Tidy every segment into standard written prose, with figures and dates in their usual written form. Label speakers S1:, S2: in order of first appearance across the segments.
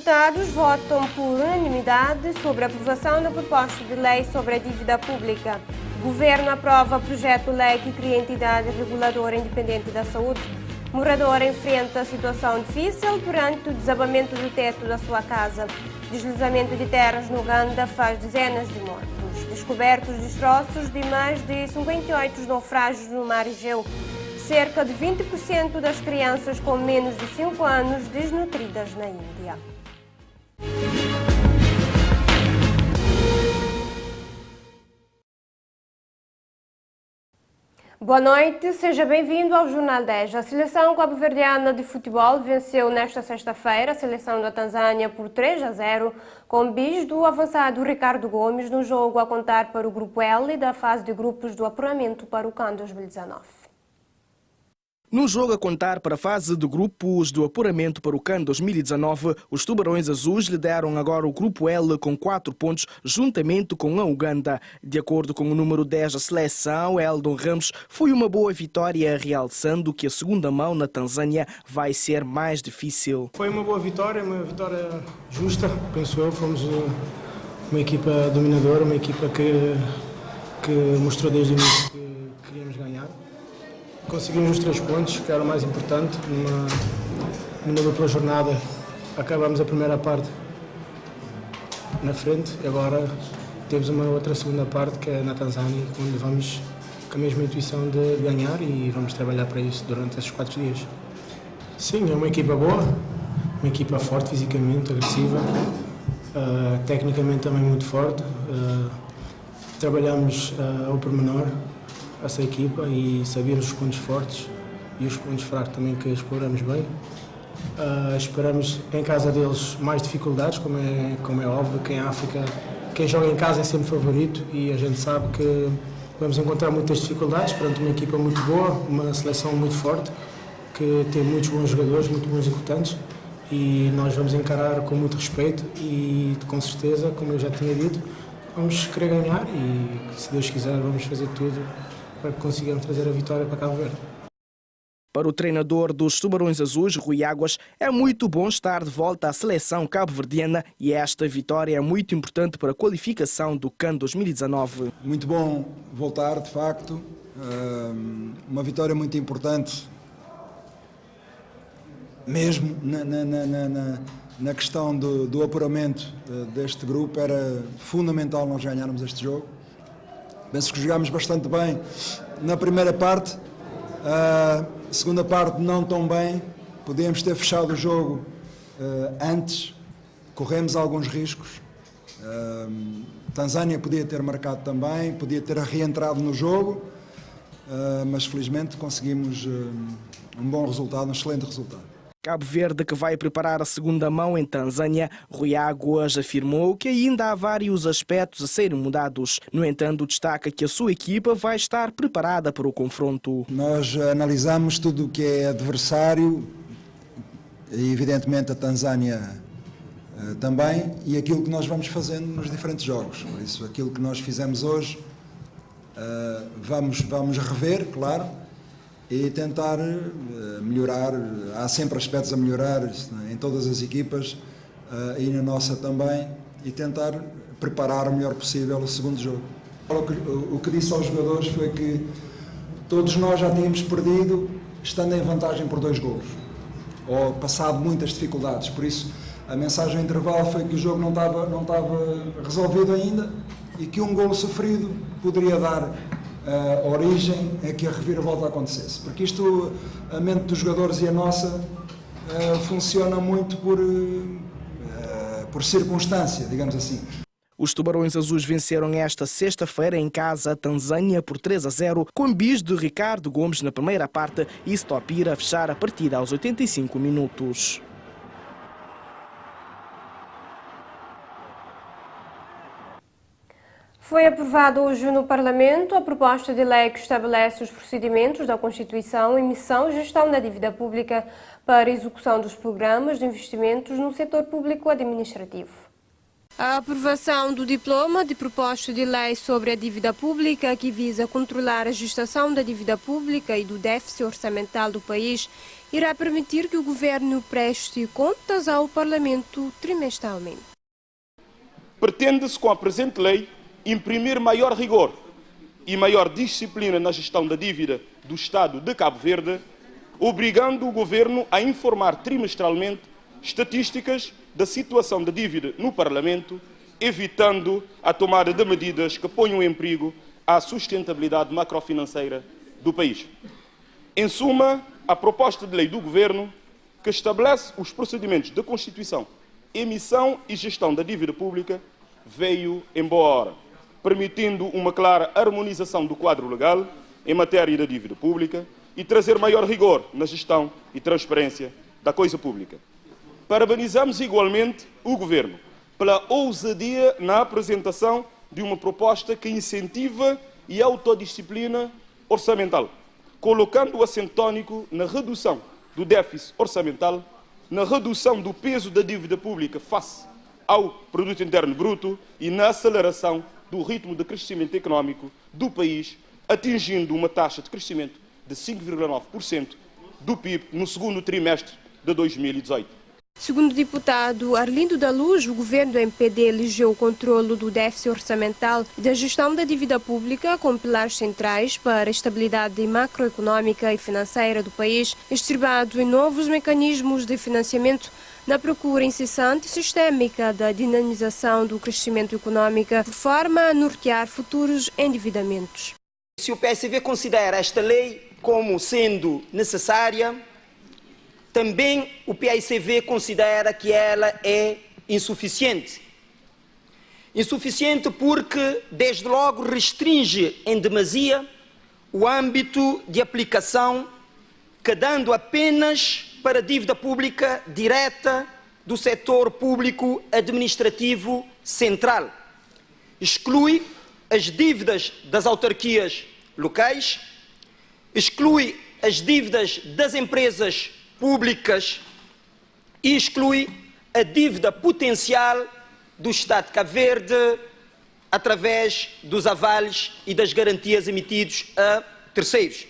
S1: deputados votam por unanimidade sobre a aprovação da proposta de lei sobre a dívida pública. O governo aprova projeto-lei que cria entidade reguladora independente da saúde. Morador enfrenta situação difícil perante o desabamento do teto da sua casa. Deslizamento de terras no Uganda faz dezenas de mortos. Descobertos destroços de mais de 58 naufrágios no mar Egeu. Cerca de 20% das crianças com menos de 5 anos desnutridas na Índia. Boa noite, seja bem-vindo ao Jornal 10. A seleção cabo-verdiana de futebol venceu nesta sexta-feira a seleção da Tanzânia por 3-0, com bis do avançado Ricardo Gomes no jogo a contar para o Grupo L da fase de grupos do apuramento para o CAN 2019.
S2: No jogo a contar para a fase de grupos do apuramento para o CAN 2019, os Tubarões Azuis lideram agora o Grupo L com 4 pontos, juntamente com a Uganda. De acordo com o número 10 da seleção, Eldon Ramos, foi uma boa vitória, realçando que a segunda mão na Tanzânia vai ser mais difícil.
S3: Foi uma boa vitória, justa, penso eu. Fomos uma equipa dominadora, uma equipa que mostrou desde o início que queríamos ganhar. Conseguimos os 3 pontos, que era o mais importante. Numa dupla jornada, acabamos a primeira parte na frente e agora temos uma outra segunda parte, que é na Tanzânia, onde vamos com a mesma intuição de ganhar e vamos trabalhar para isso durante esses 4 dias. Sim, é uma equipa boa, uma equipa forte fisicamente, agressiva, tecnicamente também muito forte. Trabalhamos ao pormenor essa equipa e sabíamos os pontos fortes e os pontos fracos também que exploramos bem. Esperamos em casa deles mais dificuldades, como é óbvio, que em África quem joga em casa é sempre favorito e a gente sabe que vamos encontrar muitas dificuldades perante uma equipa muito boa, uma seleção muito forte, que tem muitos bons jogadores, muito bons executantes e nós vamos encarar com muito respeito e com certeza, como eu já tinha dito, vamos querer ganhar e se Deus quiser vamos fazer tudo para que consigamos trazer a vitória para Cabo Verde.
S2: Para o treinador dos Tubarões Azuis, Rui Águas, é muito bom estar de volta à seleção cabo-verdiana e esta vitória é muito importante para a qualificação do CAN 2019.
S4: Muito bom voltar, de facto. Uma vitória muito importante, mesmo na questão do apuramento deste grupo. Era fundamental nós ganharmos este jogo. Penso que jogámos bastante bem na primeira parte, a segunda parte não tão bem, podíamos ter fechado o jogo antes, corremos alguns riscos. Tanzânia podia ter marcado também, podia ter reentrado no jogo, mas felizmente conseguimos um bom resultado, um excelente resultado.
S2: Cabo Verde, que vai preparar a segunda mão em Tanzânia, Rui Águas afirmou que ainda há vários aspectos a serem mudados. No entanto, destaca que a sua equipa vai estar preparada para o confronto.
S4: Nós analisamos tudo o que é adversário, e evidentemente a Tanzânia também, e aquilo que nós vamos fazendo nos diferentes jogos. Por isso, aquilo que nós fizemos hoje, vamos rever, claro, e tentar melhorar. Há sempre aspectos a melhorar em todas as equipas e na nossa também, e tentar preparar o melhor possível o segundo jogo. O que disse aos jogadores foi que todos nós já tínhamos perdido estando em vantagem por 2 golos, ou passado muitas dificuldades. Por isso a mensagem ao intervalo foi que o jogo não estava resolvido ainda e que um golo sofrido poderia dar a origem é que a reviravolta acontecesse, porque isto, a mente dos jogadores e a nossa funciona muito por circunstância, digamos assim.
S2: Os Tubarões Azuis venceram esta sexta-feira em casa a Tanzânia por 3-0, com bis de Ricardo Gomes na primeira parte e Stopira a fechar a partida aos 85 minutos.
S1: Foi aprovada hoje no Parlamento a proposta de lei que estabelece os procedimentos da Constituição, emissão e gestão da dívida pública para a execução dos programas de investimentos no setor público administrativo. A aprovação do diploma de proposta de lei sobre a dívida pública, que visa controlar a gestação da dívida pública e do déficit orçamental do país, irá permitir que o governo preste contas ao Parlamento trimestralmente.
S5: Pretende-se, com a presente lei, imprimir maior rigor e maior disciplina na gestão da dívida do Estado de Cabo Verde, obrigando o governo a informar trimestralmente estatísticas da situação da dívida no Parlamento, evitando a tomada de medidas que ponham em perigo a sustentabilidade macrofinanceira do país. Em suma, a proposta de lei do Governo, que estabelece os procedimentos de constituição, emissão e gestão da dívida pública, veio em boa hora, permitindo uma clara harmonização do quadro legal em matéria da dívida pública e trazer maior rigor na gestão e transparência da coisa pública. Parabenizamos igualmente o Governo pela ousadia na apresentação de uma proposta que incentiva e autodisciplina orçamental, colocando o acento tónico na redução do déficit orçamental, na redução do peso da dívida pública face ao Produto Interno Bruto e na aceleração do ritmo de crescimento económico do país, atingindo uma taxa de crescimento de 5,9% do PIB no segundo trimestre de 2018.
S1: Segundo o deputado Arlindo da Luz, o governo do MPD elegeu o controlo do déficit orçamental e da gestão da dívida pública como pilares centrais para a estabilidade macroeconómica e financeira do país, estribado em novos mecanismos de financiamento na procura incessante e sistémica da dinamização do crescimento económico, de forma a nortear futuros endividamentos.
S6: Se o PSV considera esta lei como sendo necessária, também o PICV considera que ela é insuficiente. Insuficiente porque, desde logo, restringe em demasia o âmbito de aplicação, quedando apenas para a dívida pública direta do setor público administrativo central. Exclui as dívidas das autarquias locais, exclui as dívidas das empresas públicas e exclui a dívida potencial do Estado de Cabo Verde através dos avales e das garantias emitidos a terceiros.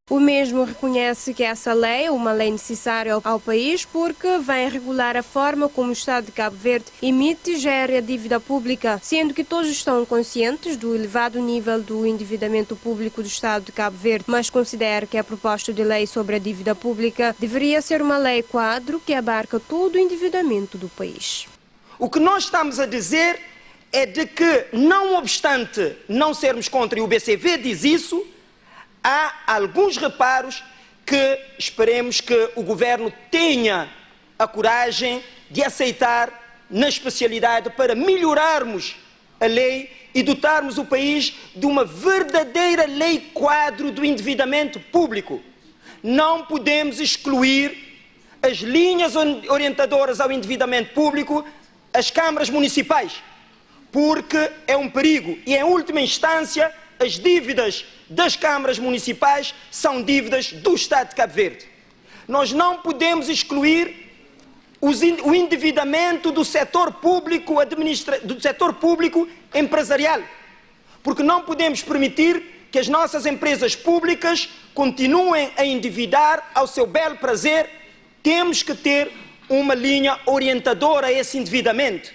S1: O mesmo reconhece que essa lei é uma lei necessária ao país porque vem regular a forma como o Estado de Cabo Verde emite e gera a dívida pública, sendo que todos estão conscientes do elevado nível do endividamento público do Estado de Cabo Verde, mas considera que a proposta de lei sobre a dívida pública deveria ser uma lei quadro que abarca todo o endividamento do país.
S6: O que nós estamos a dizer é de que, não obstante não sermos contra, e o BCV diz isso, há alguns reparos que esperemos que o Governo tenha a coragem de aceitar na especialidade para melhorarmos a lei e dotarmos o país de uma verdadeira lei quadro do endividamento público. Não podemos excluir as linhas orientadoras ao endividamento público, as câmaras municipais, porque é um perigo e, em última instância, as dívidas das câmaras municipais são dívidas do Estado de Cabo Verde. Nós não podemos excluir o endividamento do setor público, do setor público empresarial, porque não podemos permitir que as nossas empresas públicas continuem a endividar ao seu belo prazer. Temos que ter uma linha orientadora a esse endividamento.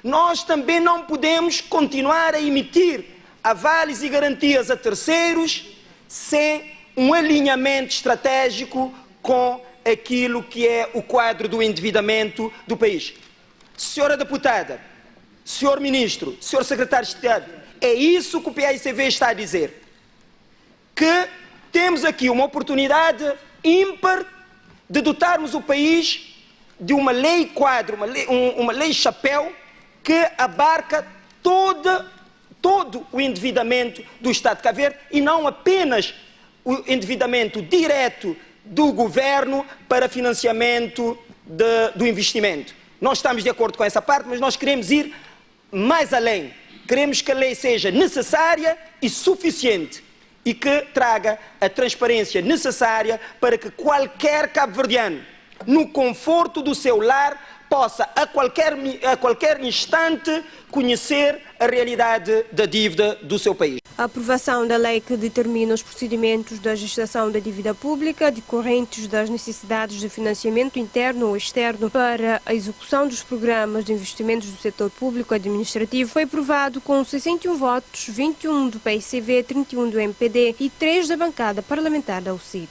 S6: Nós também não podemos continuar a emitir avales e garantias a terceiros sem um alinhamento estratégico com aquilo que é o quadro do endividamento do país. Senhora deputada, senhor ministro, senhor secretário de Estado, é isso que o PICV está a dizer. Que temos aqui uma oportunidade ímpar de dotarmos o país de uma lei quadro, uma lei chapéu que abarca todo o endividamento do Estado de Cabo Verde e não apenas o endividamento direto do governo para financiamento do investimento. Nós estamos de acordo com essa parte, mas nós queremos ir mais além. Queremos que a lei seja necessária e suficiente e que traga a transparência necessária para que qualquer cabo-verdiano, no conforto do seu lar, possa a qualquer instante conhecer a realidade da dívida do seu país.
S1: A aprovação da lei que determina os procedimentos da gestação da dívida pública decorrentes das necessidades de financiamento interno ou externo para a execução dos programas de investimentos do setor público administrativo foi aprovado com 61 votos, 21 do PICV, 31 do MPD e 3 da bancada parlamentar da UCID.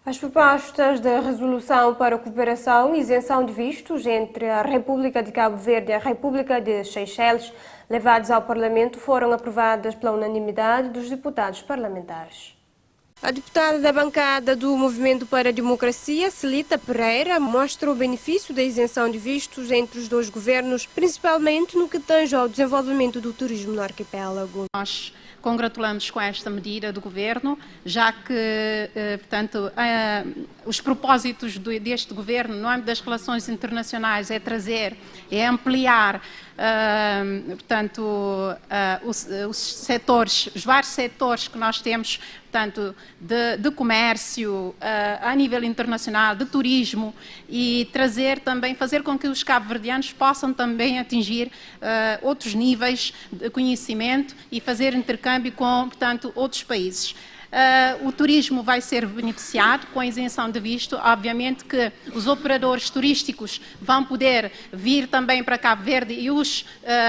S1: As propostas de resolução para a cooperação e isenção de vistos entre a República de Cabo Verde e a República de Seychelles, levadas ao Parlamento, foram aprovadas pela unanimidade dos deputados parlamentares. A deputada da bancada do Movimento para a Democracia, Celita Pereira, mostra o benefício da isenção de vistos entre os dois governos, principalmente no que tange ao desenvolvimento do turismo no arquipélago.
S7: Nós congratulamos com esta medida do Governo, já que, portanto, os propósitos deste Governo no âmbito das relações internacionais é ampliar, portanto, os setores, os vários setores que nós temos, portanto, de comércio a nível internacional, de turismo, e fazer com que os cabo-verdianos possam também atingir outros níveis de conhecimento e fazer intercâmbio com, portanto, outros países. O turismo vai ser beneficiado com a isenção de visto. Obviamente que os operadores turísticos vão poder vir também para Cabo Verde e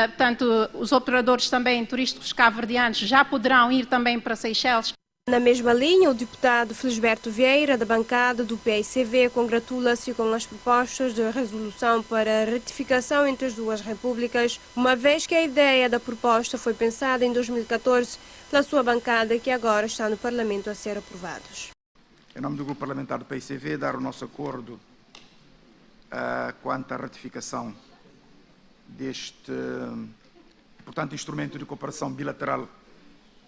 S7: portanto, os operadores também turísticos cabo-verdianos já poderão ir também para Seychelles.
S1: Na mesma linha, o deputado Felisberto Vieira, da bancada do PICV, congratula-se com as propostas de resolução para ratificação entre as duas repúblicas, uma vez que a ideia da proposta foi pensada em 2014 pela sua bancada, que agora está no Parlamento a ser aprovados.
S8: Em nome do Grupo Parlamentar do PICV, dar o nosso acordo quanto à ratificação deste importante instrumento de cooperação bilateral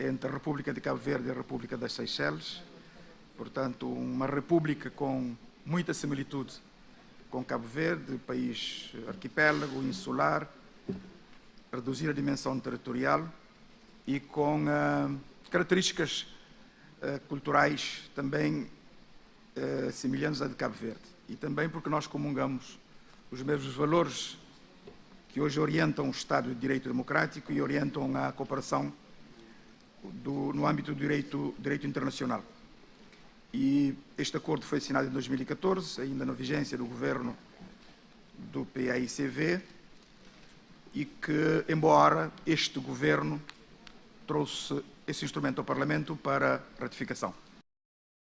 S8: entre a República de Cabo Verde e a República das Seychelles. Portanto, uma república com muita similitude com Cabo Verde, país arquipélago, insular, reduzir a dimensão territorial e com características culturais também semelhantes à de Cabo Verde. E também porque nós comungamos os mesmos valores que hoje orientam o Estado de Direito Democrático e orientam a cooperação no âmbito do direito internacional. E este acordo foi assinado em 2014, ainda na vigência do governo do PAICV, e que, embora este governo trouxe esse instrumento ao Parlamento para ratificação.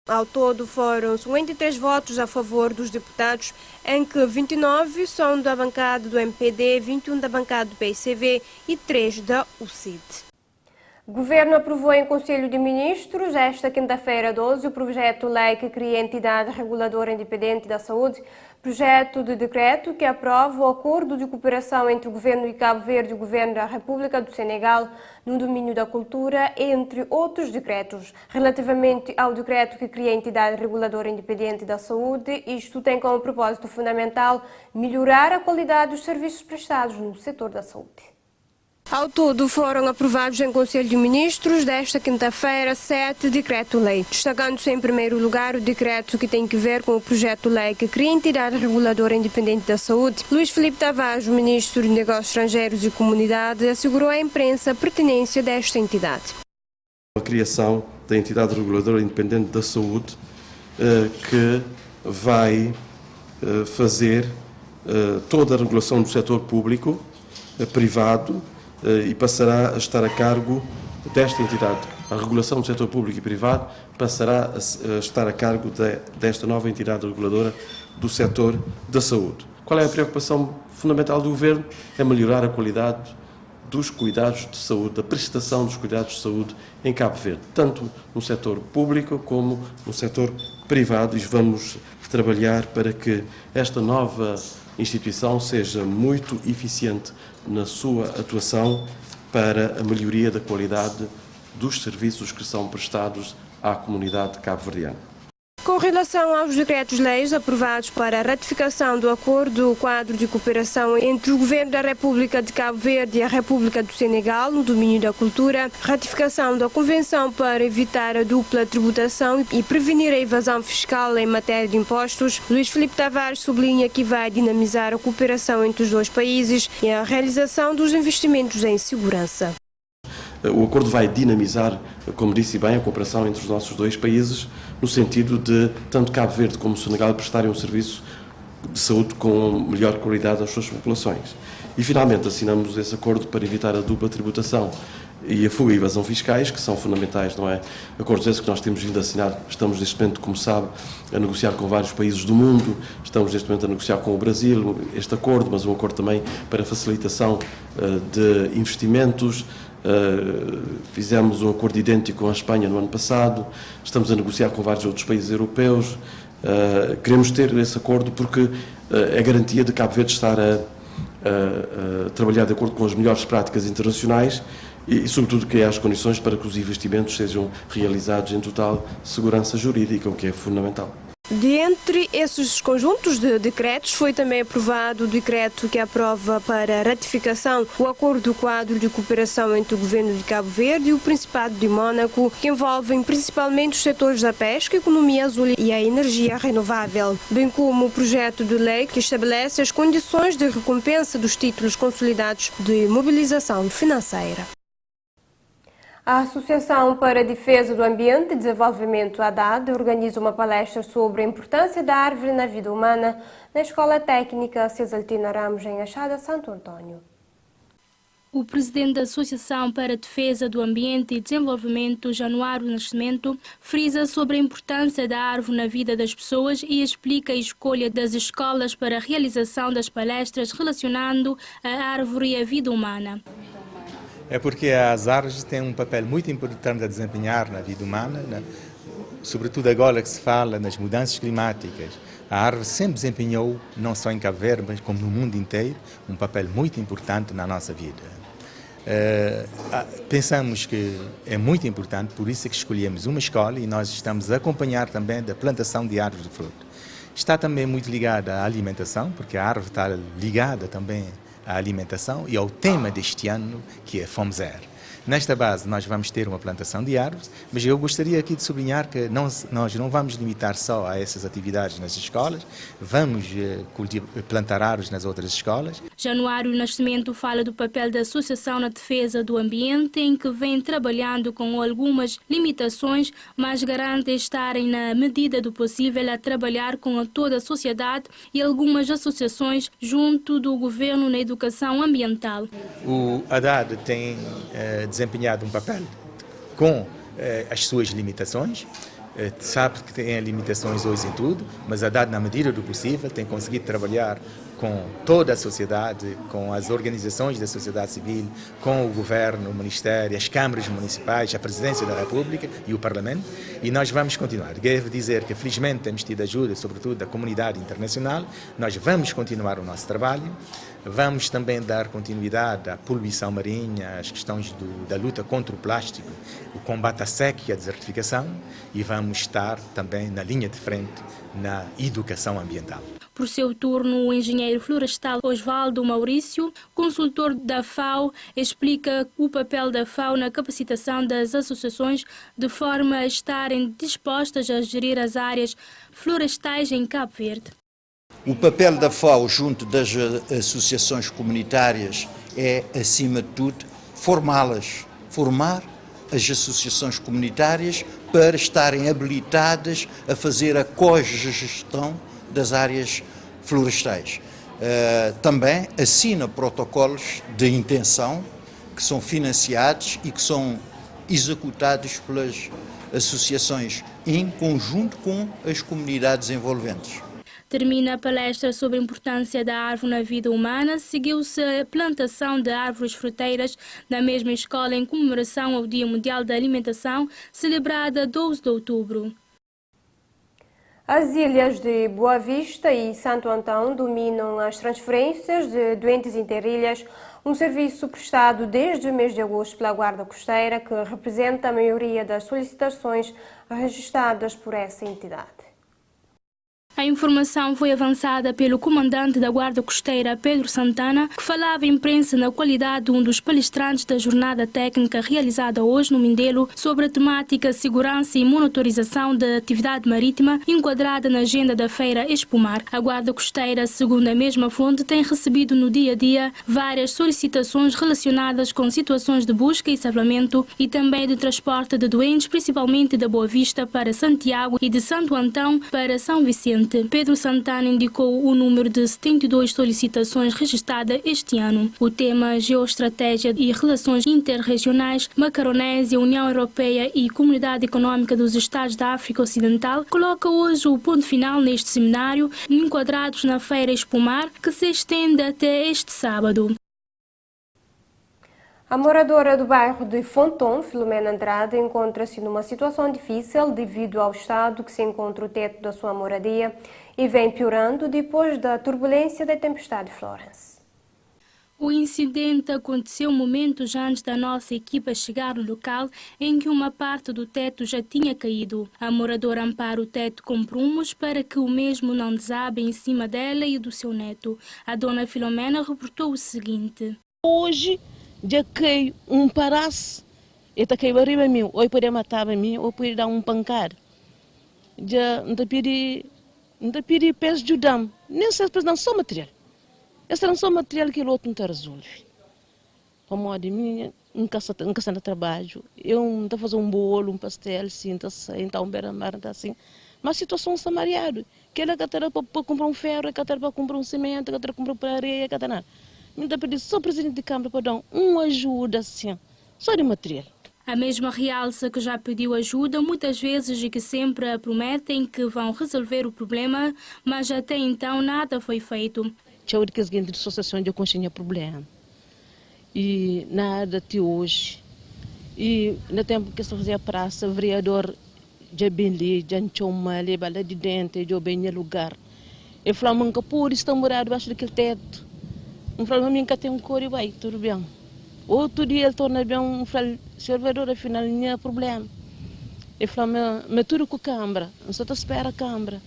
S1: Ao todo foram 53 votos a favor dos deputados, em que 29 são da bancada do MPD, 21 da bancada do PICV e 3 da UCID. O Governo aprovou em Conselho de Ministros, esta quinta-feira 12, o projeto-lei que cria a entidade reguladora independente da saúde, projeto de decreto que aprova o acordo de cooperação entre o Governo de Cabo Verde e o Governo da República do Senegal no domínio da cultura, entre outros decretos. Relativamente ao decreto que cria a entidade reguladora independente da saúde, isto tem como propósito fundamental melhorar a qualidade dos serviços prestados no setor da saúde. Ao todo, foram aprovados em Conselho de Ministros desta quinta-feira 7 decreto-lei, destacando-se em primeiro lugar o decreto que tem que ver com o projeto-lei que cria a entidade reguladora independente da saúde. Luís Filipe Tavares, o Ministro de Negócios Estrangeiros e Comunidade, assegurou à imprensa a pertinência desta entidade.
S9: A criação da entidade reguladora independente da saúde, que vai fazer toda a regulação do setor público, privado, e passará a estar a cargo desta entidade. A regulação do setor público e privado passará a estar a cargo desta nova entidade reguladora do setor da saúde. Qual é a preocupação fundamental do Governo? É melhorar a qualidade dos cuidados de saúde, da prestação dos cuidados de saúde em Cabo Verde, tanto no setor público como no setor privado, e vamos trabalhar para que esta nova instituição seja muito eficiente na sua atuação para a melhoria da qualidade dos serviços que são prestados à comunidade cabo-verdiana.
S1: Com relação aos decretos-leis aprovados para a ratificação do Acordo Quadro de Cooperação entre o Governo da República de Cabo Verde e a República do Senegal no domínio da cultura, ratificação da Convenção para evitar a dupla tributação e prevenir a evasão fiscal em matéria de impostos, Luís Filipe Tavares sublinha que vai dinamizar a cooperação entre os dois países e a realização dos investimentos em segurança.
S9: O acordo vai dinamizar, como disse bem, a cooperação entre os nossos dois países, no sentido de tanto Cabo Verde como o Senegal prestarem um serviço de saúde com melhor qualidade às suas populações. E, finalmente, assinamos esse acordo para evitar a dupla tributação e a fuga e evasão fiscais, que são fundamentais, não é? Acordos esses que nós temos vindo a assinar, estamos neste momento, como sabe, a negociar com vários países do mundo, estamos neste momento a negociar com o Brasil este acordo, mas um acordo também para facilitação de investimentos. Fizemos um acordo idêntico com a Espanha no ano passado, estamos a negociar com vários outros países europeus. Queremos ter esse acordo porque é garantia de Cabo Verde estar a trabalhar de acordo com as melhores práticas internacionais e, sobretudo, criar as condições para que os investimentos sejam realizados em total segurança jurídica, o que é fundamental.
S1: Dentre esses conjuntos de decretos, foi também aprovado o decreto que aprova para ratificação o Acordo Quadro de Cooperação entre o Governo de Cabo Verde e o Principado de Mónaco, que envolvem principalmente os setores da pesca, a economia azul e a energia renovável, bem como o projeto de lei que estabelece as condições de recompensa dos títulos consolidados de mobilização financeira. A Associação para a Defesa do Ambiente e Desenvolvimento, ADAD, organiza uma palestra sobre a importância da árvore na vida humana na Escola Técnica Cesaltina Ramos, em Achada, Santo Antônio.
S10: O presidente da Associação para a Defesa do Ambiente e Desenvolvimento, Januário Nascimento, frisa sobre a importância da árvore na vida das pessoas e explica a escolha das escolas para a realização das palestras relacionando a árvore e a vida humana.
S11: É porque as árvores têm um papel muito importante a desempenhar na vida humana, sobretudo agora que se fala nas mudanças climáticas. A árvore sempre desempenhou, não só em Cabo Verde, mas como no mundo inteiro, um papel muito importante na nossa vida. Pensamos que é muito importante, por isso é que escolhemos uma escola e nós estamos a acompanhar também da plantação de árvores de fruto. Está também muito ligada à alimentação, porque a árvore está ligada também à alimentação e ao tema deste ano, que é Fome Zero. Nesta base, nós vamos ter uma plantação de árvores, mas eu gostaria aqui de sublinhar que nós não vamos limitar só a essas atividades nas escolas, vamos plantar árvores nas outras escolas.
S10: Januário Nascimento fala do papel da Associação na Defesa do Ambiente, em que vem trabalhando com algumas limitações, mas garante estarem, na medida do possível, a trabalhar com toda a sociedade e algumas associações junto do governo na educação ambiental.
S11: O ADAD tem desempenhado um papel com as suas limitações, sabe que tem limitações hoje em tudo, mas a ADAD, na medida do possível, tem conseguido trabalhar com toda a sociedade, com as organizações da sociedade civil, com o governo, o ministério, as câmaras municipais, a presidência da República e o Parlamento, e nós vamos continuar. Devo dizer que, felizmente, temos tido ajuda, sobretudo da comunidade internacional. Nós vamos continuar o nosso trabalho. Vamos também dar continuidade à poluição marinha, às questões da luta contra o plástico, o combate à seca e à desertificação, e vamos estar também na linha de frente na educação ambiental.
S10: Por seu turno, o engenheiro florestal Osvaldo Maurício, consultor da FAO, explica o papel da FAO na capacitação das associações de forma a estarem dispostas a gerir as áreas florestais em Cabo Verde.
S12: O papel da FAO junto das associações comunitárias é, acima de tudo, formá-las, formar as associações comunitárias para estarem habilitadas a fazer a cogestão das áreas florestais. Também assina protocolos de intenção que são financiados e que são executados pelas associações em conjunto com as comunidades envolventes.
S10: Termina a palestra sobre a importância da árvore na vida humana. Seguiu-se a plantação de árvores fruteiras na mesma escola em comemoração ao Dia Mundial da Alimentação, celebrada 12 de outubro.
S1: As ilhas de Boa Vista e Santo Antão dominam as transferências de doentes interilhas, um serviço prestado desde o mês de agosto pela Guarda Costeira, que representa a maioria das solicitações registradas por essa entidade.
S10: A informação foi avançada pelo comandante da Guarda Costeira, Pedro Santana, que falava à imprensa na qualidade de um dos palestrantes da jornada técnica realizada hoje no Mindelo sobre a temática segurança e monitorização da atividade marítima enquadrada na agenda da Feira Expomar. A Guarda Costeira, segundo a mesma fonte, tem recebido no dia a dia várias solicitações relacionadas com situações de busca e salvamento e também de transporte de doentes, principalmente da Boa Vista para Santiago e de Santo Antão para São Vicente. Pedro Santana indicou o número de 72 solicitações registradas este ano. O tema Geoestratégia e Relações Interregionais, Macaronésia, União Europeia e Comunidade Econômica dos Estados da África Ocidental coloca hoje o ponto final neste seminário, enquadrados na Feira Expomar, que se estende até este sábado.
S1: A moradora do bairro de Fonton, Filomena Andrade, encontra-se numa situação difícil devido ao estado que se encontra o teto da sua moradia e vem piorando depois da turbulência da tempestade Florence.
S10: O incidente aconteceu momentos antes da nossa equipa chegar no local em que uma parte do teto já tinha caído. A moradora ampara o teto com prumos para que o mesmo não desabe em cima dela e do seu neto. A dona Filomena reportou o seguinte.
S13: Hoje já caiu um paraço, ele caiu arriba de mim, ou pode matar mim, ou pode dar um pancada. Já não pedi peças de ajuda, nem se não só material. Esse não só material que o outro não resolve. Para modo de mim, em casa de trabalho, eu não estou fazendo um bolo, um pastel, assim, então um beira-mar, assim. Mas a situação está mareada. Que ela quer para comprar um ferro, quer para comprar um cimento, quer para comprar areia, quer nada. Me dá pedir só o presidente de Câmara para dar uma ajuda assim, só de material.
S10: A mesma realça que já pediu ajuda muitas vezes e que sempre prometem que vão resolver o problema, mas até então nada foi feito.
S13: Tinha que as gente de associação de consciência problema e nada até hoje. E no tempo que se fazia a praça, o vereador já bem ali, já tinha uma ali, bala de dentro, já bem no lugar. E falamos que por isso estão morando debaixo daquele teto. Um falou que tem um cor e vai, tudo bem. Outro dia ele torna bem, um falou, servidor, afinal, não há problema. Ele falou, mas tudo com a Câmara, não só espera a Câmara.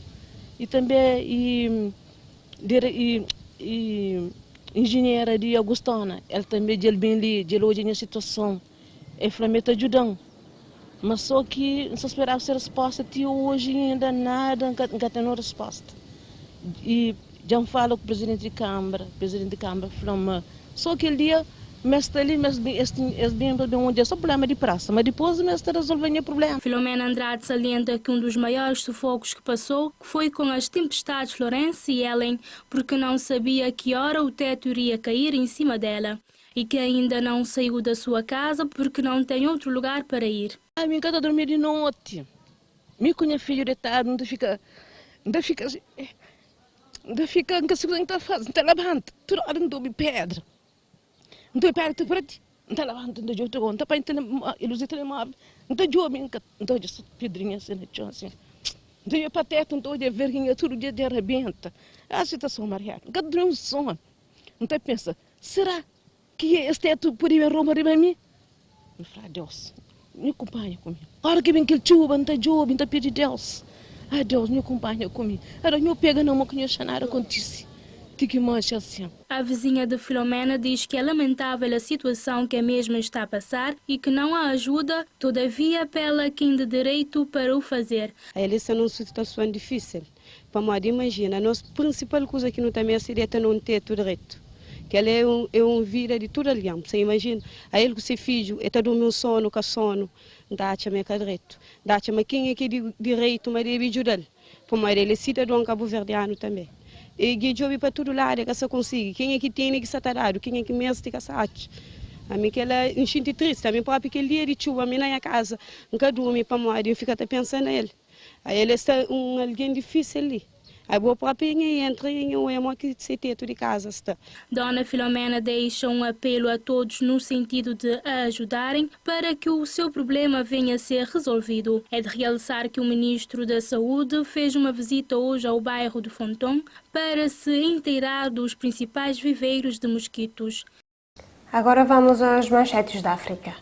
S13: E também, engenheira de Augustana, ele também, ele bem ali, ele hoje na situação. Ele falou, me está ajudando. Mas só que, não se esperava essa resposta, até hoje ainda nada, não tem resposta. E já falo com o presidente de Câmara falou, só aquele dia, mas ali, mas bem um dia só problema de praça, mas depois mas está resolvendo o problema.
S10: Filomena Andrade salienta que um dos maiores sufocos que passou foi com as tempestades Florence e Ellen, porque não sabia a que hora o teto iria cair em cima dela e que ainda não saiu da sua casa porque não tem outro lugar para ir.
S13: A minha casa dormir de noite, minha filha de tarde, não fica em que se está fazendo, está lavando, toda hora não dorme pedra. Não estou perto para ti, não está lavando, não estou jogando, não está para ilusão telemóvel, não estou jogando, não estou pedrinha assim, não assim. Não estou para teto, não estou de vergonha, todo dia de arrebenta. A situação mariada, não estou um som. Não estou pensando, será que este teto poderia roubar de mim? Eu falo, Deus, me acompanha comigo. A hora que vem aquele chuva, não está pedindo Deus. Ah, Deus, me acompanha comigo. Era meu pega não me conhece nada acontece. Assim.
S10: A vizinha de Filomena diz que é lamentável a situação que a mesma está a passar e que não há ajuda, todavia apela a quem de direito para o fazer.
S14: Eles estão numa situação difícil. Para modo, imagina, a nossa principal coisa aqui no também seria ter um teto direito. Que ele é um vira de tudo ali. Você imagina, a ele que se filho, está do meu sono, com sono, dá a minha direito. Dá a minha quem é que de direito, mas deve ajudar. Para ele é cidadão cabo-verdiano também. E que joga para todo lado, que se consiga. Quem é que tem que estar dado, quem é que mesmo tem que estar. A mim que ela é enchente triste, a mim próprio que ele dia de chuva, a mim na casa, nunca dorme para morar, eu fico até pensando nele. Aí ele está alguém difícil ali. Aí vou para entra em um que se teto de casa está.
S10: Dona Filomena deixa um apelo a todos no sentido de a ajudarem para que o seu problema venha a ser resolvido. É de realçar que o Ministro da Saúde fez uma visita hoje ao bairro de Fonton para se inteirar dos principais viveiros de mosquitos.
S1: Agora vamos às manchetes da África.